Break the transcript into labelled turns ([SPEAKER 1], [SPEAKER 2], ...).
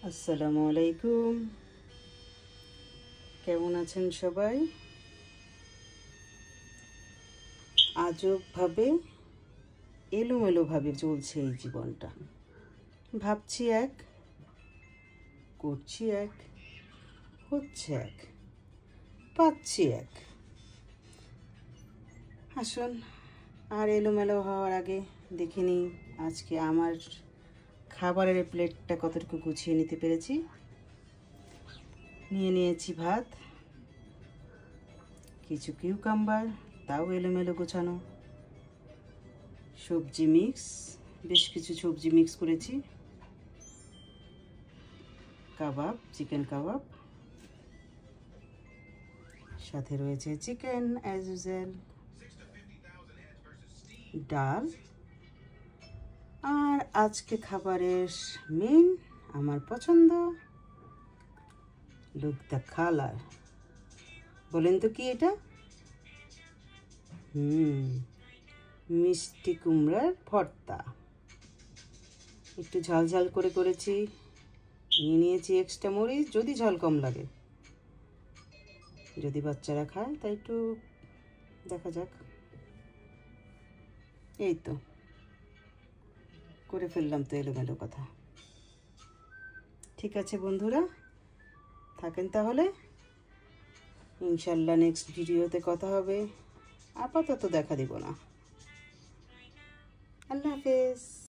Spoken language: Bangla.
[SPEAKER 1] আসসালামু আলাইকুম। কেমন আছেন সবাই? আজবভাবে এলোমেলোভাবে চলছে এই জীবনটা। ভাবছি এক, করছি এক, হচ্ছে এক, পাচ্ছি এক। আসুন, আর এলোমেলো হওয়ার আগে দেখে নিই আজকে আমার খাবারের প্লেটটা কতটুকু গুছিয়ে নিতে পেরেছি। নিয়ে নিয়েছি ভাত, কিছু কিউকাম্বার, তাও এলোমেলো গোছানো, সবজি মিক্স, বেশ কিছু সবজি মিক্স করেছি, কাবাব, চিকেন কাবাব, সাথে রয়েছে চিকেন অ্যাজ ইউজুয়াল, ডাল, আর আজকে খাবারের মেন আমার পছন্দ, লুক দ্য কালার। বলেন তো কি এটা? মিষ্টি কুমড়ার ভর্তা। একটু ঝাল ঝাল করে করেছি, নিয়ে নিয়েছি এক্সট্রা মরিচ, যদি ঝাল কম লাগে, যদি বাচ্চারা খায় তাই একটু দেখা যাক। এই তো করে ফেললাম তো এলোমেলো কথা। ঠিক আছে বন্ধুরা, থাকেন তাহলে, ইনশাল্লাহ নেক্সট ভিডিওতে কথা হবে। আপাতত দেখা দিব না। আল্লাহ হাফেজ।